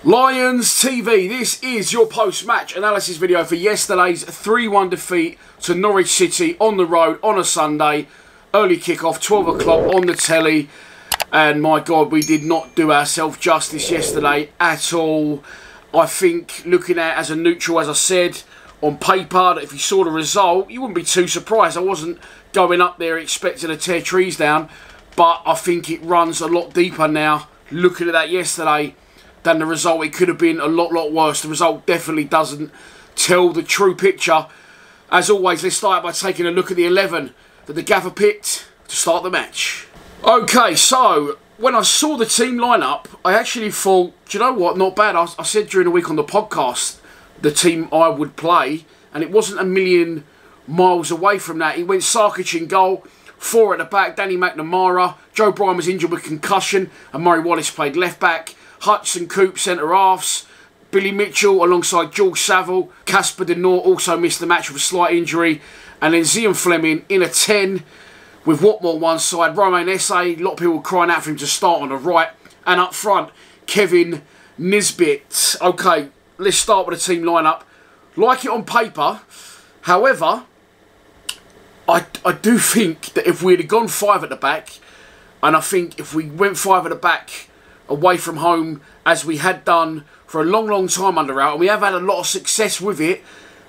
Lions TV, this is your post-match analysis video for yesterday's 3-1 defeat to Norwich City on the road on a Sunday. Early kick-off, 12 o'clock on the telly. And my God, we did not do ourselves justice yesterday at all. I think, looking at it as a neutral, as I said, on paper, that if you saw the result, you wouldn't be too surprised. I wasn't going up there expecting to tear trees down. But I think it runs a lot deeper now, looking at that yesterday, than the result. It could have been a lot worse. The result definitely doesn't tell the true picture. As always, let's start by taking a look at the 11 that the gaffer picked to start the match. Okay, so when I saw the team lineup, I actually thought, do you know what, not bad. I said during the week on the podcast the team I would play, and it wasn't a million miles away from that. He went Sarkic in goal, 4 at the back, Danny McNamara, Joe Bryan was injured with concussion, and Murray Wallace played left back. Hudson Coop centre halves, Billy Mitchell alongside George Saville, Casper De North also missed the match with a slight injury, and then Zian Fleming in a 10 with Watmore one side, Romain Esse, a lot of people crying out for him to start on the right, and up front Kevin Nisbet. Okay, let's start with the team lineup. Like it on paper, however, I do think that if we had gone 5 at the back, and I think if we went 5 at the back away from home, as we had done for a long time under out, and we have had a lot of success with it,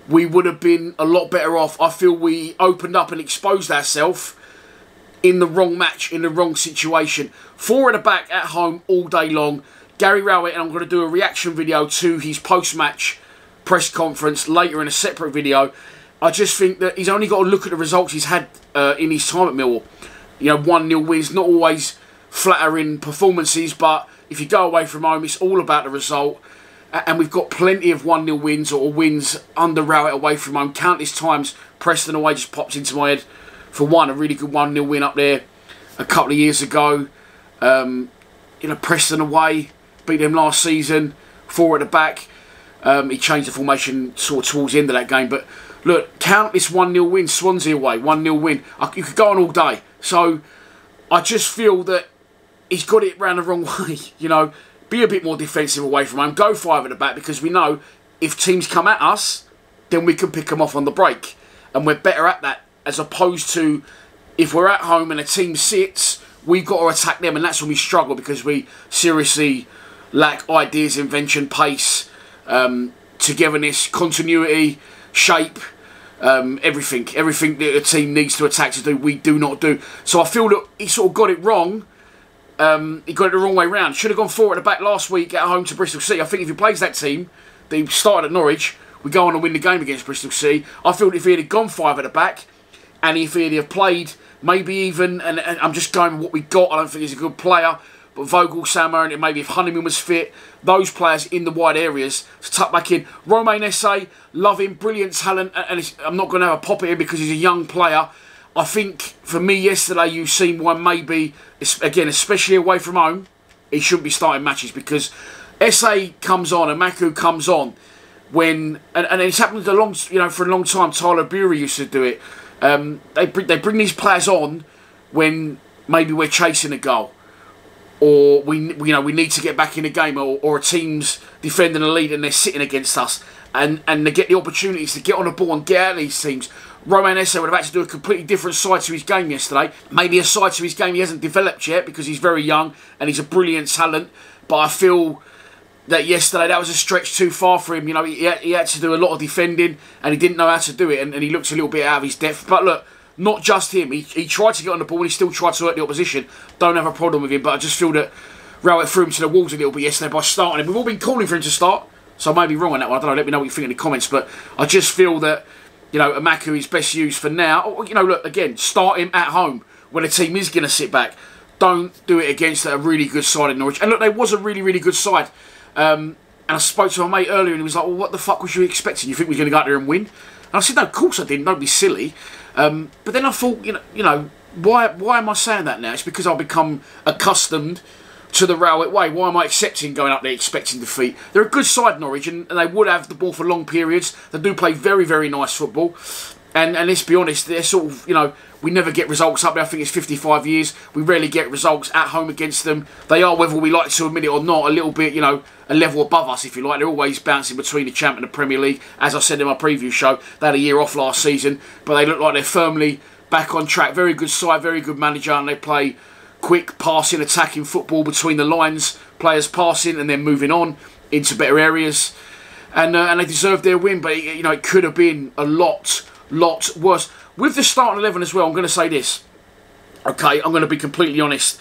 we would have been a lot better off. I feel we opened up and exposed ourselves in the wrong match, in the wrong situation. 4 at the back at home all day long. Gary Rowett, and I'm going to do a reaction video to his post-match press conference later in a separate video. I just think that he's only got to look at the results he's had in his time at Millwall. You know, 1-0 wins, not always flattering performances, but if you go away from home, it's all about the result. And we've got plenty of 1-0 wins or wins under Rowett away from home. Countless times, Preston away just pops into my head. For one, a really good 1-0 win up there a couple of years ago. You know, Preston away, beat them last season, 4 at the back. He changed the formation sort of towards the end of that game. But look, countless 1-0 wins. Swansea away, 1-0 win. You could go on all day. So I just feel that he's got it round the wrong way. You know, be a bit more defensive away from home. Go 5 at the back, because we know if teams come at us, then we can pick them off on the break. And we're better at that, as opposed to if we're at home and a team sits, we've got to attack them. And that's when we struggle, because we seriously lack ideas, invention, pace, togetherness, continuity, shape. Everything that a team needs to attack to do, we do not do. So I feel that he sort of got it wrong. He got it the wrong way round. Should have gone 4 at the back last week at home to Bristol City. I think if he plays that team that he started at Norwich, we go on and win the game against Bristol City. I feel if he had gone 5 at the back, and if he had played maybe even, and I'm just going with what we got, I don't think he's a good player, but Vogel, Sammer, and maybe if Honeyman was fit, those players in the wide areas to tuck back in. Romain Esse, love him, brilliant talent, and I'm not going to have a pop at him because he's a young player. I think, for me, yesterday, you've seen why maybe, again, especially away from home, he shouldn't be starting matches, because Esse comes on and Maku comes on when, and it's happened for a long time. Tyler Bury used to do it. They bring these players on when maybe we're chasing a goal, or we need to get back in the game, or a team's defending the lead and they're sitting against us, and they get the opportunities to get on the ball and get out of these teams. Romain Esse would have had to do a completely different side to his game yesterday. Maybe a side to his game he hasn't developed yet, because he's very young and he's a brilliant talent. But I feel that yesterday that was a stretch too far for him. You know, he had to do a lot of defending, and he didn't know how to do it, and he looked a little bit out of his depth. But look, not just him. He tried to get on the ball and he still tried to hurt the opposition. Don't have a problem with him, but I just feel that Rowett threw him to the walls a little bit yesterday by starting him. We've all been calling for him to start, so I may be wrong on that one. I don't know. Let me know what you think in the comments. But I just feel that, you know, Amaku is best used for now. You know, look, again, start him at home when a team is going to sit back. Don't do it against a really good side in Norwich. And look, they was a really good side. And I spoke to my mate earlier and he was like, well, what the fuck was you expecting? You think we're going to go out there and win? And I said, no, of course I didn't. Don't be silly. But then I thought, you know, why am I saying that now? It's because I've become accustomed to the Rowett way. Why am I accepting going up there expecting defeat? They're a good side, Norwich, and they would have the ball for long periods. They do play very nice football. And let's be honest, they're sort of, you know, we never get results up there. I think it's 55 years. We rarely get results at home against them. They are, whether we like to admit it or not, a little bit, you know, a level above us, if you like. They're always bouncing between the champ and the Premier League. As I said in my preview show, they had a year off last season, but they look like they're firmly back on track. Very good side, very good manager, and they play quick, passing, attacking football between the lines. Players passing and then moving on into better areas. And they deserve their win, but, you know, it could have been a lot worse. With the starting 11 as well, I'm going to say this. Okay, I'm going to be completely honest.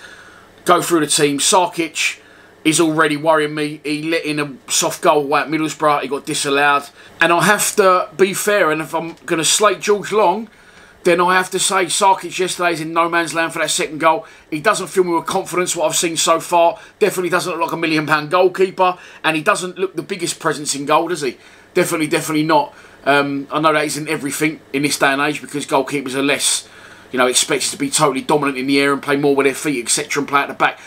Go through the team. Sarkic is already worrying me. He let in a soft goal away at Middlesbrough. He got disallowed. And I have to be fair, and if I'm going to slate George Long, then I have to say Sarkic yesterday is in no man's land for that second goal. He doesn't fill me with confidence, what I've seen so far. Definitely doesn't look like a £1 million goalkeeper. And he doesn't look the biggest presence in goal, does he? Definitely not. I know that isn't everything in this day and age, because goalkeepers are less, you know, expected to be totally dominant in the air and play more with their feet, etc., and play at the back.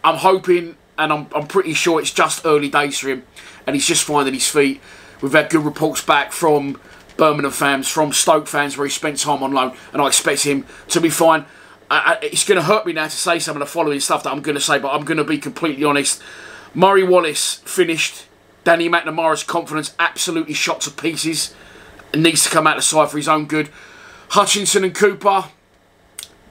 I'm hoping, and I'm pretty sure it's just early days for him, and he's just finding his feet. We've had good reports back from Birmingham fans, from Stoke fans, where he spent time on loan, and I expect him to be fine. It's going to hurt me now to say some of the following stuff that I'm going to say, but I'm going to be completely honest. Murray Wallace finished. Danny McNamara's confidence absolutely shot to pieces. Needs to come out of the side for his own good. Hutchinson and Cooper.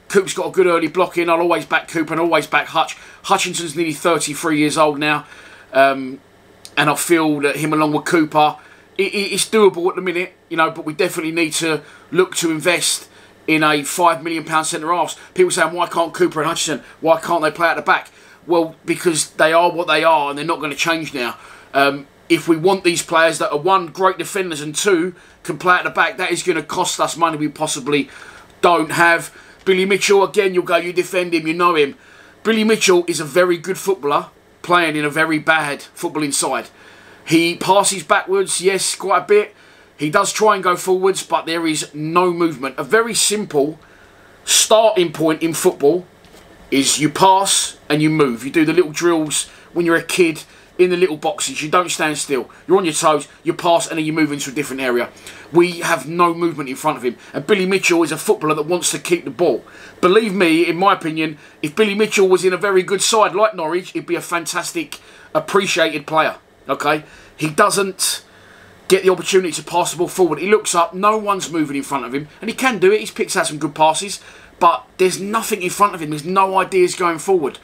Coop's got a good early block in. I'll always back Cooper and always back Hutch. Hutchinson's nearly 33 years old now. And I feel that him along with Cooper, it's doable at the minute, you know, but we definitely need to look to invest in a £5 million centre-halves. People saying, why can't Cooper and Hutchinson, why can't they play at the back? Well, because they are what they are and they're not going to change now. If we want these players that are, one, great defenders, and two, can play at the back, that is going to cost us money we possibly don't have. Billy Mitchell, again, you'll go, you defend him, you know him. Billy Mitchell is a very good footballer playing in a very bad footballing side. He passes backwards, yes, quite a bit. He does try and go forwards, but there is no movement. A very simple starting point in football is you pass and you move. You do the little drills when you're a kid in the little boxes. You don't stand still. You're on your toes, you pass, and then you move into a different area. We have no movement in front of him. And Billy Mitchell is a footballer that wants to keep the ball. Believe me, in my opinion, if Billy Mitchell was in a very good side like Norwich, he'd be a fantastic, appreciated player. Okay? He doesn't get the opportunity to pass the ball forward. He looks up, no one's moving in front of him, and he can do it. He's picked out some good passes, but there's nothing in front of him. There's no ideas going forward.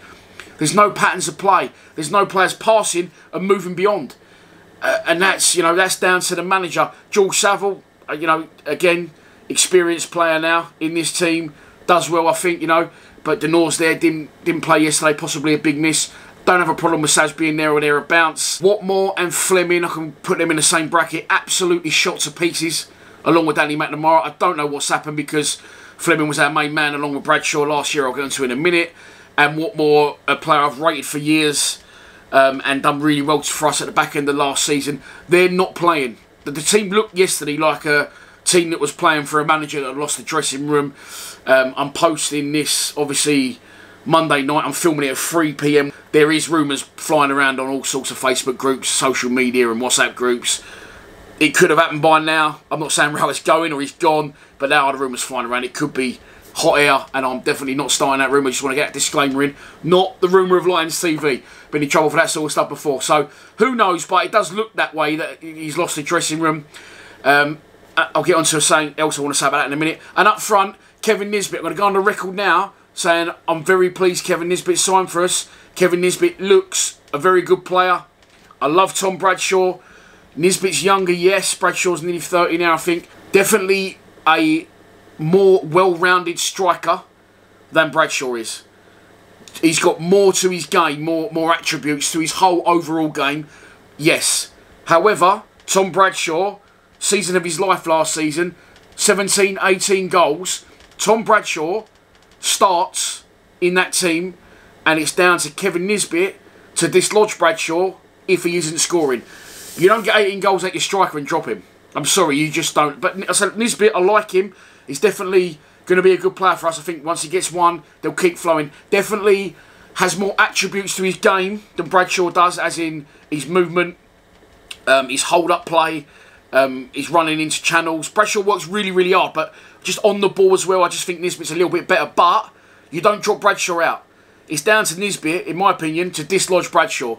There's no patterns of play. There's no players passing and moving beyond. And that's, you know, that's down to the manager. George Saville, you know, again, experienced player now in this team. Does well, I think, you know. But Denors there didn't play yesterday. Possibly a big miss. Don't have a problem with Saz being there or thereabouts. Watmore and Fleming, I can put them in the same bracket. Absolutely shot to pieces, along with Danny McNamara. I don't know what's happened, because Fleming was our main man along with Bradshaw last year. I'll get into in a minute. And Watmore, a player I've rated for years and done really well for us at the back end of last season. They're not playing. The team looked yesterday like a team that was playing for a manager that had lost the dressing room. I'm posting this, obviously, Monday night. I'm filming it at 3 PM. There is rumours flying around on all sorts of Facebook groups, social media and WhatsApp groups. It could have happened by now. I'm not saying how it's going or he's gone, but there are the rumours flying around. It could be hot air, and I'm definitely not starting that rumour. I just want to get a disclaimer in. Not the rumour of Lions TV. Been in trouble for that sort of stuff before. So, who knows, but it does look that way, that he's lost the dressing room. I'll get on to something else I want to say about that in a minute. And up front, Kevin Nisbet. I'm going to go on the record now saying I'm very pleased Kevin Nisbet signed for us. Kevin Nisbet looks a very good player. I love Tom Bradshaw. Nisbet's younger, yes. Bradshaw's nearly 30 now, I think. Definitely a more well-rounded striker than Bradshaw is. He's got more to his game, more attributes to his whole overall game. Yes. However, Tom Bradshaw, season of his life last season, 17, 18 goals. Tom Bradshaw starts in that team, and it's down to Kevin Nisbet to dislodge Bradshaw if he isn't scoring. You don't get 18 goals at your striker and drop him. I'm sorry, you just don't. But I said Nisbet, I like him. He's definitely going to be a good player for us. I think once he gets one, they'll keep flowing. Definitely has more attributes to his game than Bradshaw does, as in his movement, his hold-up play. He's running into channels. Bradshaw works really, really hard, but just on the ball as well, I just think Nisbet's a little bit better. But you don't drop Bradshaw out. It's down to Nisbet, in my opinion, to dislodge Bradshaw.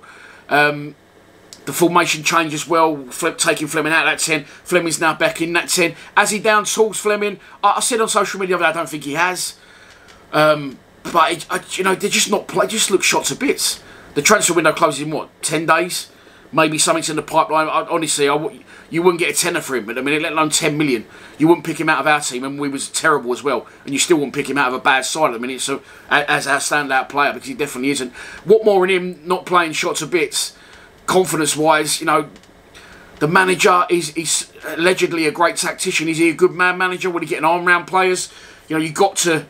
The formation change as well, taking Fleming out of that 10. Fleming's now back in that 10. Has he down tools Fleming? I said on social media the other day, I don't think he has. But, you know, they're just not play. Just look shot to bits. The transfer window closes in, what, 10 days? Maybe something's in the pipeline. Honestly, you wouldn't get a tenner for him. But I mean, let alone 10 million. You wouldn't pick him out of our team, and we was terrible as well. And you still wouldn't pick him out of a bad side at the minute. So as our standout player, because he definitely isn't. What more in him not playing shots to bits, confidence-wise? You know, the manager is allegedly a great tactician. Is he a good man manager? When he get an arm round players, you know, you got to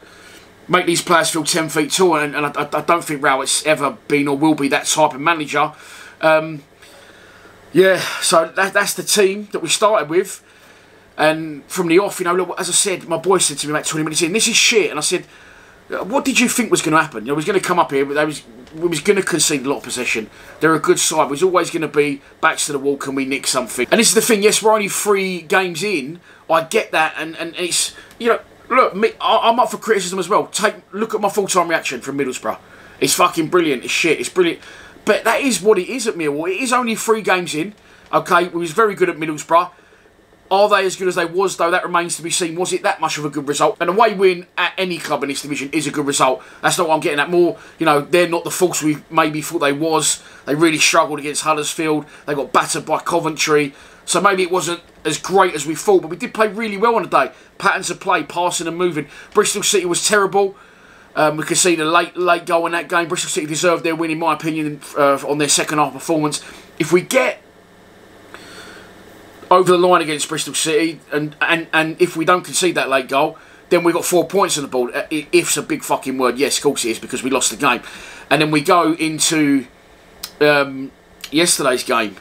make these players feel 10 feet tall. And I don't think Rowett's ever been or will be that type of manager. Yeah, so that's the team that we started with. And from the off, you know, look, as I said, my boy said to me about 20 minutes in, this is shit. And I said, what did you think was going to happen? You know, we was going to come up here, but we was going to concede a lot of possession. They're a good side. We was always going to be backs to the wall, can we nick something? And this is the thing, yes, we're only 3 games in. I get that, and it's, you know, look, I'm up for criticism as well. Look at my full-time reaction from Middlesbrough. It's fucking brilliant. It's shit. It's brilliant. But that is what it is at Millwall. It is only 3 games in. Okay, we was very good at Middlesbrough. Are they as good as they was, though? That remains to be seen. Was it that much of a good result? And away win at any club in this division is a good result. That's not what I'm getting at. More, you know, they're not the force we maybe thought they was. They really struggled against Huddersfield. They got battered by Coventry. So maybe it wasn't as great as we thought. But we did play really well on the day. Patterns of play, passing and moving. Bristol City was terrible. We could see the late goal in that game. Bristol City deserved their win, in my opinion, on their second half performance. If we get over the line against Bristol City, and if we don't concede that late goal, then we've got 4 points on the board. If's a big fucking word. Yes, of course it is, because we lost the game. And then we go into yesterday's game,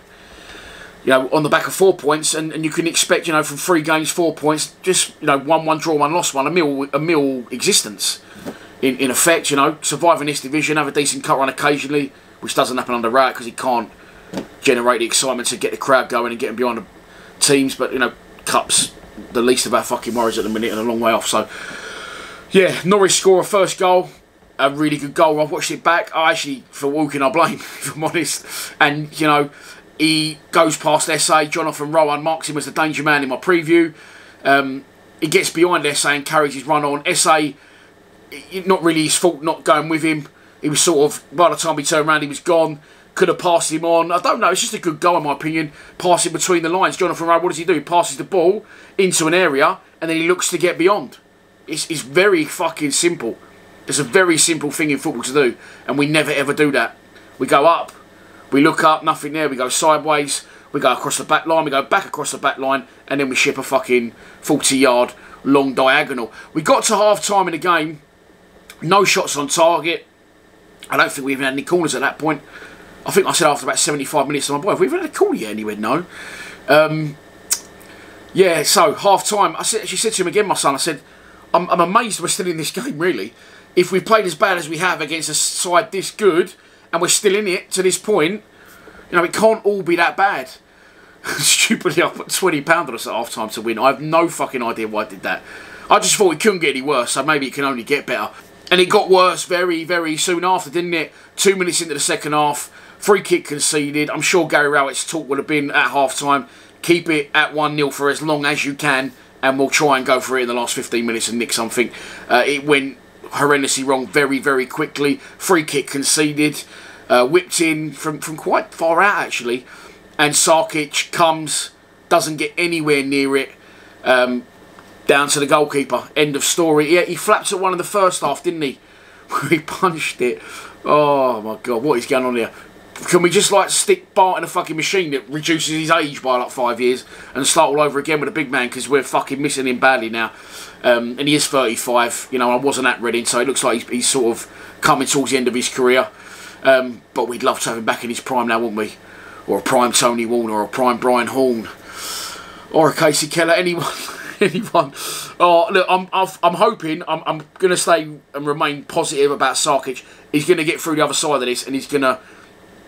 you know, on the back of 4 points, and you can expect, you know, from 3 games, 4 points, just, you know, 1-1 draw, 1 lost, 1, a mill existence. In effect, you know, surviving this division, have a decent cut run occasionally, which doesn't happen under Rat because he can't generate the excitement to get the crowd going and get them behind the teams. But, you know, Cup's the least of our fucking worries at the minute and a long way off. So, yeah, Norwich score a first goal, a really good goal. I've watched it back. I actually, for walking, I blame, if I'm honest. And, you know, he goes past SA, Jonathan Rowan marks him as the danger man in my preview. He gets behind SA and carries his run on. SA, not really his fault not going with him. He was sort of, by the time he turned around, he was gone. Could have passed him on. I don't know. It's just a good goal, in my opinion. Passing between the lines. Jonathan Rowe, what does he do? He passes the ball into an area and then he looks to get beyond. It's very fucking simple. It's a very simple thing in football to do. And we never ever do that. We go up. We look up. Nothing there. We go sideways. We go across the back line. We go back across the back line. And then we ship a fucking 40-yard long diagonal. We got to half-time in the game. No shots on target. I don't think we even had any corners at that point. I think I said after about 75 minutes to my boy, have we even had a corner yet? And he went, no. Yeah, so half-time. She said to him again, my son, I said, I'm amazed we're still in this game, really. If we've played as bad as we have against a side this good, and we're still in it to this point, you know, it can't all be that bad. Stupidly, I put £20 on us at half-time to win. I have no fucking idea why I did that. I just thought it couldn't get any worse, so maybe it can only get better. And it got worse very, very soon after, didn't it? 2 minutes into the second half, free kick conceded. I'm sure Gary Rowett's talk would have been at half-time, keep it at 1-0 for as long as you can, and we'll try and go for it in the last 15 minutes and nick something. It went horrendously wrong very, very quickly. Free kick conceded, whipped in from quite far out, actually. And Sarkic comes, doesn't get anywhere near it. Down to the goalkeeper. End of story. Yeah, he flapped at one in the first half, didn't he? He punched it. Oh my god, what is going on here? Can we just like stick Bart in a fucking machine that reduces his age by like 5 years and start all over again with a big man, because we're fucking missing him badly now. And he is 35. You know, I wasn't at Reading, so it looks like he's sort of coming towards the end of his career. But we'd love to have him back in his prime now, wouldn't we? Or a prime Tony Warner, or a prime Brian Horn, or a Casey Keller, anyone. Anyone. Oh, look, I'm hoping, I'm going to stay and remain positive about Sarkic. He's going to get through the other side of this, and he's going to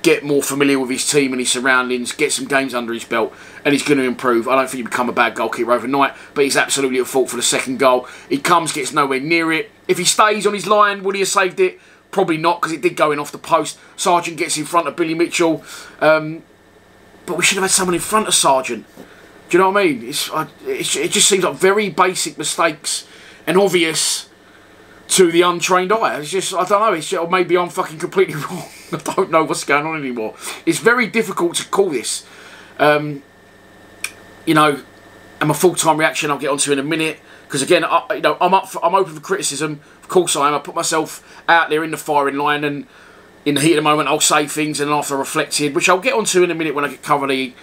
get more familiar with his team and his surroundings, get some games under his belt, and he's going to improve. I don't think he'll become a bad goalkeeper overnight, but he's absolutely at fault for the second goal. He comes, gets nowhere near it. If he stays on his line, would he have saved it? Probably not, because it did go in off the post. Sargent gets in front of Billy Mitchell. But we should have had someone in front of Sargent. Do you know what I mean? It just seems like very basic mistakes and obvious to the untrained eye. It's just, I don't know, it's just, or maybe I'm fucking completely wrong. I don't know what's going on anymore. It's very difficult to call this. You know, and my full-time reaction I'll get onto in a minute. Because again, you know, I'm open for criticism. Of course I am. I put myself out there in the firing line, and in the heat of the moment I'll say things, and after I reflected, which I'll get onto in a minute when I cover the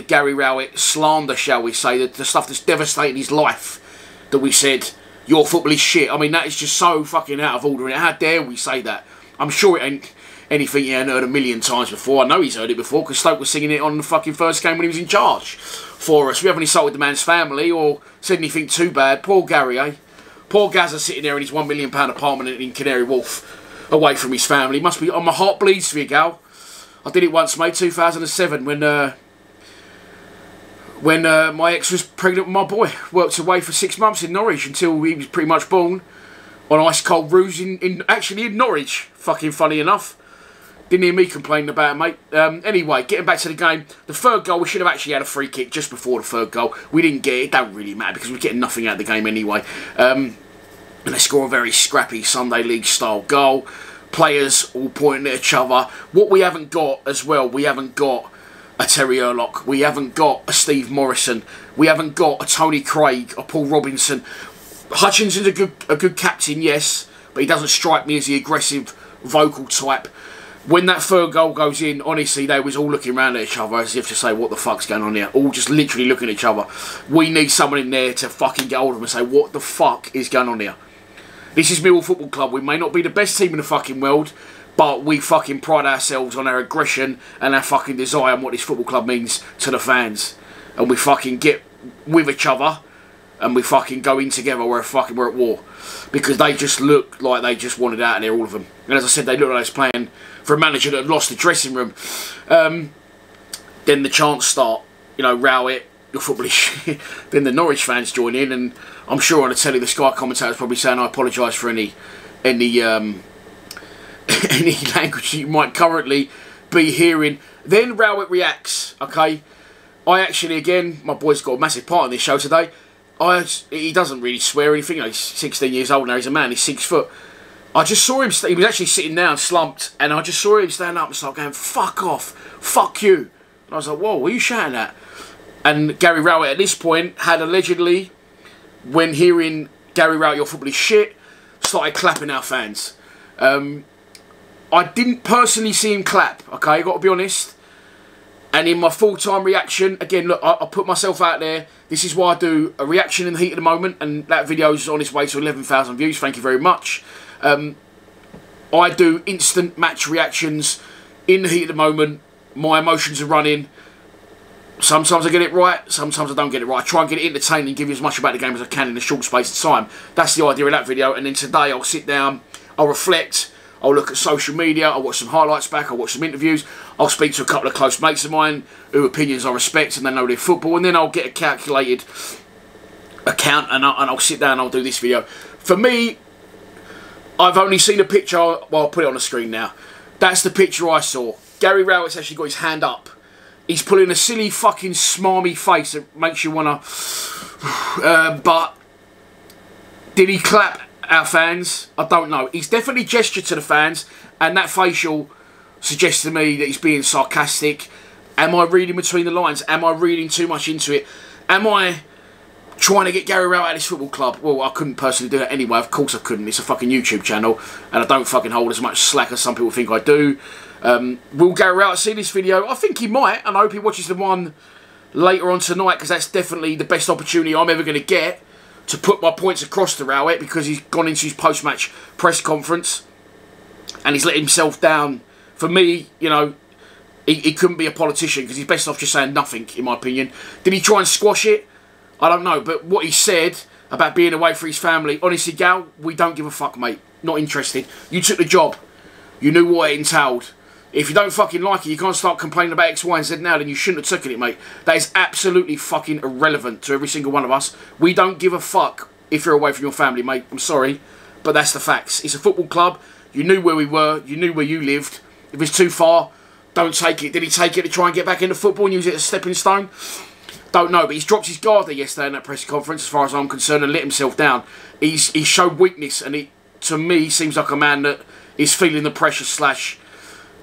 Gary Rowett slander, shall we say, the stuff that's devastating his life, that we said, your football is shit. I mean, that is just so fucking out of order. How dare we say that? I'm sure it ain't anything he ain't heard a million times before. I know he's heard it before, because Stoke was singing it on the fucking first game when he was in charge for us. We haven't insulted the man's family or said anything too bad. Poor Gary, eh? Poor Gazza sitting there in his £1 million apartment in Canary Wharf, away from his family. Must be, oh, my heart bleeds for you, Gal. I did it once, mate, 2007, when my ex was pregnant with my boy. Worked away for 6 months in Norwich until he was pretty much born on ice cold roofs actually in Norwich. Fucking funny enough. Didn't hear me complaining about it, mate. Anyway, getting back to the game. The third goal, we should have actually had a free kick just before the third goal. We didn't get it. It don't really matter because we're getting nothing out of the game anyway. And they score a very scrappy Sunday League style goal. Players all pointing at each other. What we haven't got as well, we haven't got a Terry Erlock. We haven't got a Steve Morrison. We haven't got a Tony Craig or Paul Robinson. Hutchinson's a good captain, yes, but he doesn't strike me as the aggressive, vocal type. When that third goal goes in, honestly, they was all looking around at each other as if to say, what the fuck's going on here? All just literally looking at each other. We need someone in there to fucking get hold of them and say, what the fuck is going on here? This is Millwall Football Club. We may not be the best team in the fucking world, but we fucking pride ourselves on our aggression and our fucking desire and what this football club means to the fans. And we fucking get with each other and we fucking go in together. We're at war. Because they just look like they just wanted out of there, all of them. And as I said, they look like they was playing for a manager that had lost the dressing room. Then the chants start. You know, Rowett, your football is shit. Then the Norwich fans join in, and I'm sure on the telly the Sky commentator's probably saying, I apologise for any language you might currently be hearing. Then Rowett reacts, okay? I actually, again, my boy's got a massive part in this show today. He doesn't really swear or anything. You know, he's 16 years old now, he's a man, he's 6 foot. I just saw him, he was actually sitting down, slumped, and I just saw him stand up and start going, fuck off, fuck you. And I was like, whoa, what are you shouting at? And Gary Rowett at this point had allegedly, when hearing Gary Rowett, your football is shit, started clapping our fans. I didn't personally see him clap, okay, I've got to be honest. And in my full-time reaction, again, look, I put myself out there. This is why I do a reaction in the heat of the moment, and that video is on its way to 11,000 views. Thank you very much. I do instant match reactions in the heat of the moment. My emotions are running. Sometimes I get it right, sometimes I don't get it right. I try and get it entertaining and give you as much about the game as I can in a short space of time. That's the idea of that video. And then today I'll sit down, I'll reflect, I'll look at social media, I'll watch some highlights back, I'll watch some interviews, I'll speak to a couple of close mates of mine whose opinions I respect and they know their football, and then I'll get a calculated account and I'll sit down and I'll do this video. For me, I've only seen a picture, well, I'll put it on the screen now. That's the picture I saw. Gary Rowett's actually got his hand up. He's pulling a silly fucking smarmy face that makes you want to... but did he clap our fans? I don't know. He's definitely gestured to the fans, and that facial suggests to me that he's being sarcastic. Am I reading between the lines? Am I reading too much into it? Am I trying to get Gary Rowett out of this football club? Well, I couldn't personally do that anyway. Of course I couldn't. It's a fucking YouTube channel, and I don't fucking hold as much slack as some people think I do. Will Gary Rowett see this video? I think he might, and I hope he watches the one later on tonight, because that's definitely the best opportunity I'm ever going to get to put my points across to Rowett, because he's gone into his post-match press conference and he's let himself down. For me, you know, he couldn't be a politician, because he's best off just saying nothing, in my opinion. Did he try and squash it? I don't know, but what he said about being away for his family, honestly, Gal, we don't give a fuck, mate. Not interested. You took the job. You knew what it entailed. If you don't fucking like it, you can't start complaining about X, Y, and Z now, then you shouldn't have taken it, mate. That is absolutely fucking irrelevant to every single one of us. We don't give a fuck if you're away from your family, mate. I'm sorry, but that's the facts. It's a football club. You knew where we were. You knew where you lived. If it's too far, don't take it. Did he take it to try and get back into football and use it as a stepping stone? Don't know, but he's dropped his guard there yesterday in that press conference, as far as I'm concerned, and let himself down. He showed weakness, and he, to me, seems like a man that is feeling the pressure /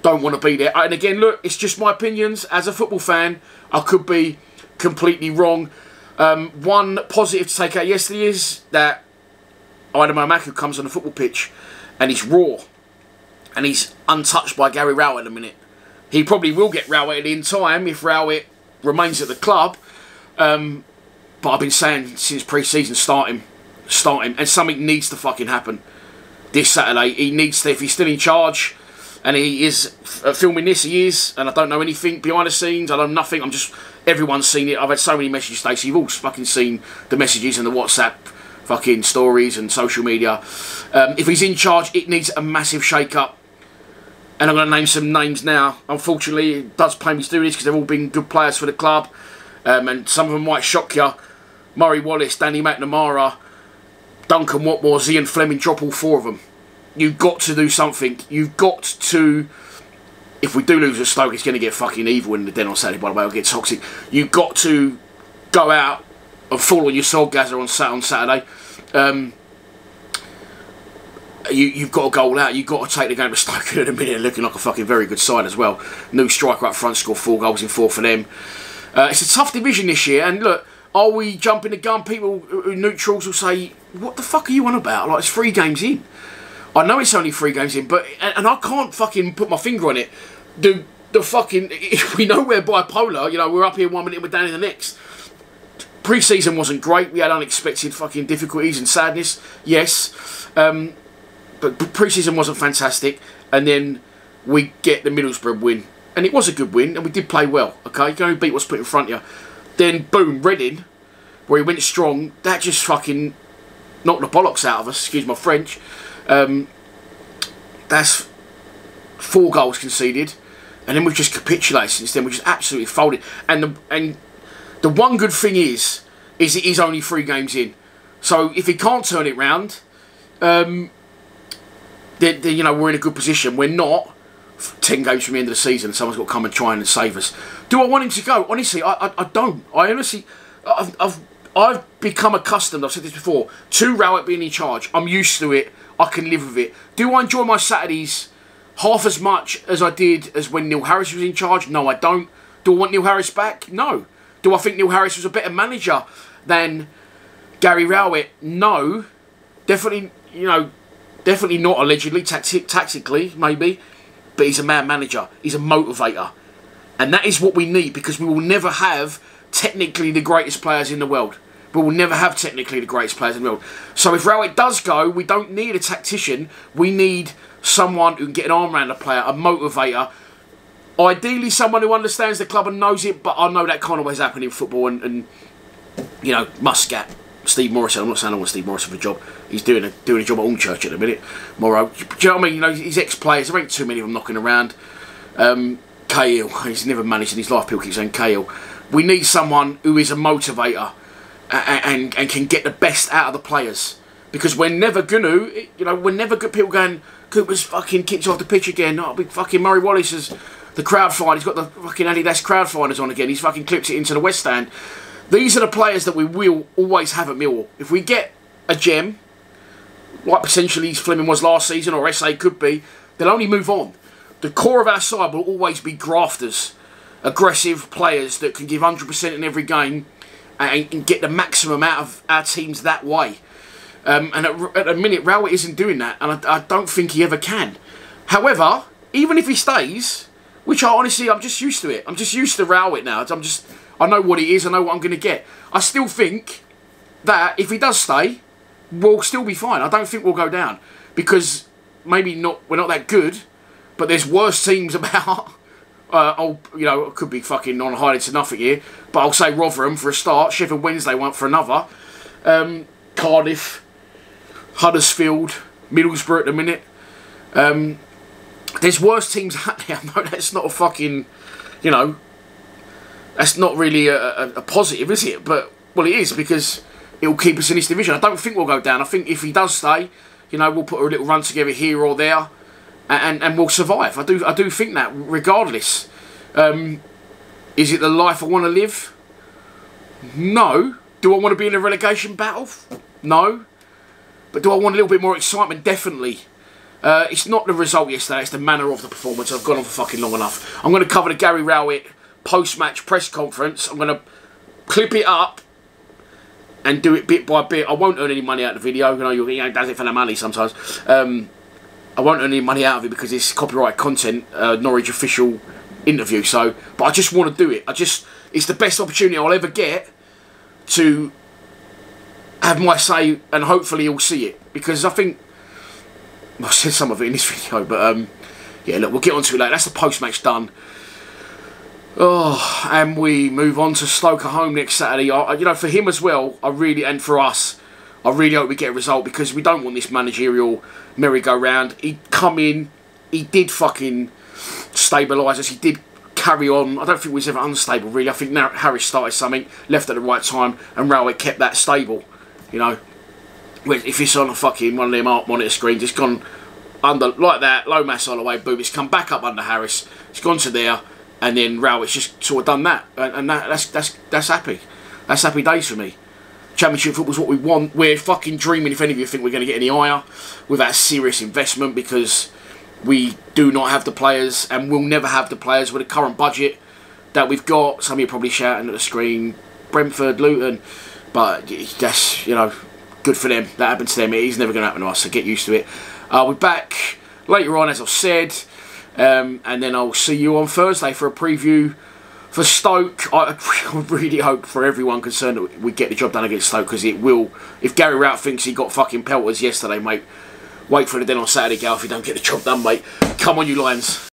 don't want to be there. And again, look, it's just my opinions. As a football fan, I could be completely wrong. One positive to take out yesterday is that Idemo Maku comes on the football pitch and he's raw. And he's untouched by Gary Rowett at the minute. He probably will get Rowett in time if Rowett remains at the club. But I've been saying since pre-season, start him. And something needs to fucking happen this Saturday. He needs to, if he's still in charge, and he is filming this, he is, and I don't know anything behind the scenes, I know nothing, I'm just, everyone's seen it. I've had so many messages, Stacey, you've all fucking seen the messages and the WhatsApp fucking stories and social media. If he's in charge, it needs a massive shake-up, and I'm going to name some names now. Unfortunately, it does pain me to do this because they've all been good players for the club, and some of them might shock you. Murray Wallace, Danny McNamara, Duncan Watmore, Zian Fleming, drop all 4 of them. You've got to do something. You've got to... If we do lose at Stoke, it's going to get fucking evil in the den on Saturday, by the way. It'll get toxic. You've got to go out and fall on your soul gazer on Saturday. You've got to go all out. You've got to take the game to Stoke in a minute, looking like a fucking very good side as well. New striker up front, scored 4 goals in 4 for them. It's a tough division this year, and look, are we jumping the gun? People neutrals will say, what the fuck are you on about? Like, it's 3 games in. I know it's only 3 games in, but and I can't fucking put my finger on it. The fucking, we know we're bipolar. You know, we're up here 1 minute and we're down in the next. Pre-season wasn't great. We had unexpected fucking difficulties and sadness. Yes, but pre-season wasn't fantastic. And then we get the Middlesbrough win, and it was a good win, and we did play well. Okay, you can only beat what's put in front of you. Then boom, Reading, where he went strong. That just fucking knocked the bollocks out of us. Excuse my French. That's 4 goals conceded, and then we've just capitulated since then. We've just absolutely folded. And the one good thing is it is only 3 games in. So if he can't turn it round, then you know, we're in a good position. We're not 10 games from the end of the season and someone's got to come and try and save us. Do I want him to go? Honestly, I don't. I honestly, I've become accustomed, I've said this before, to Rowett being in charge. I'm used to it. I can live with it. Do I enjoy my Saturdays half as much as I did as when Neil Harris was in charge? No, I don't. Do I want Neil Harris back? No. Do I think Neil Harris was a better manager than Gary Rowett? No. Definitely, you know, definitely not allegedly, tactically, maybe. But he's a man manager. He's a motivator. And that is what we need, because we will never have technically the greatest players in the world. We will never have technically the greatest players in the world. So if Rowett does go, we don't need a tactician. We need someone who can get an arm around the player, a motivator. Ideally, someone who understands the club and knows it, but I know that can't always happen in football. And you know, Muscat, Steve Morrison. I'm not saying I want Steve Morrison for a job. He's doing a job at Hornchurch at the minute. Morrow. Do you know what I mean? You know, he's ex-players. There ain't too many of them knocking around. Cahill. He's never managed in his life. People keep saying Cahill. We need someone who is a motivator and can get the best out of the players. Because we're never gonna, you know, we're never good. People going, Cooper's fucking kicked off the pitch again. Oh, big fucking Murray Wallace is the crowd finder. He's got the fucking Adidas crowd finders on again. He's fucking clipped it into the West Stand. These are the players that we will always have at Millwall. If we get a gem, like potentially Fleming was last season, or SA could be, they'll only move on. The core of our side will always be grafters, aggressive players that can give 100% in every game and get the maximum out of our teams that way. And at a minute, Rowett isn't doing that, and I don't think he ever can. However, even if he stays, which I'm just used to it. I'm just used to Rowett now. I know what he is. I know what I'm going to get. I still think that if he does stay, we'll still be fine. I don't think we'll go down, because maybe we're not that good, but there's worse teams about. You know, it could be fucking on hiding to nothing here, but I'll say Rotherham for a start. Sheffield Wednesday won't for another. Cardiff, Huddersfield, Middlesbrough at the minute. there's worse teams out there. No, that's not a fucking, you know, that's not really a positive, is it? But, well, it is, because it will keep us in this division. I don't think we'll go down. I think if he does stay, you know, we'll put a little run together here or there, and we'll survive. I do think that, regardless. Is it the life I want to live? No. Do I want to be in a relegation battle? No. But do I want a little bit more excitement? Definitely. It's not the result yesterday, it's the manner of the performance. I've gone on for fucking long enough. I'm going to cover the Gary Rowett post-match press conference. I'm going to clip it up and do it bit by bit. I won't earn any money out of the video. You know, does it for the money sometimes. I won't earn any money out of it because it's copyright content, Norwich official interview. So, but I just want to do it. It's the best opportunity I'll ever get to have my say, and hopefully you'll see it, because I think I said some of it in this video, but yeah, look, we'll get onto it later. That's the post-match done. Oh, and we move on to Stoke at home next Saturday. You know, for him as well, and for us, I really hope we get a result, because we don't want this managerial merry-go-round. He come in, he did fucking stabilise us, he did carry on. I don't think we was ever unstable, really. I think now Harris started something, left at the right time, and Rowett kept that stable. You know, if it's on a fucking one of them art monitor screens, it's gone under like that, low mass all the way, boom, it's come back up under Harris, it's gone to there, and then Rowett's just sort of done that, and that's happy. That's happy days for me. Championship football's what we want. We're fucking dreaming, if any of you think we're going to get any higher, without serious investment, because we do not have the players, and we'll never have the players with the current budget that we've got. Some of you are probably shouting at the screen, Brentford, Luton, but that's, you know, good for them. That happened to them. It is never going to happen to us, so get used to it. We're back later on, as I've said, and then I'll see you on Thursday for a preview for Stoke. I really hope, for everyone concerned, that we get the job done against Stoke, because it will. If Gary Rowett thinks he got fucking pelters yesterday, mate, wait for the den on Saturday, Gal, if you don't get the job done, mate. Come on, you Lions.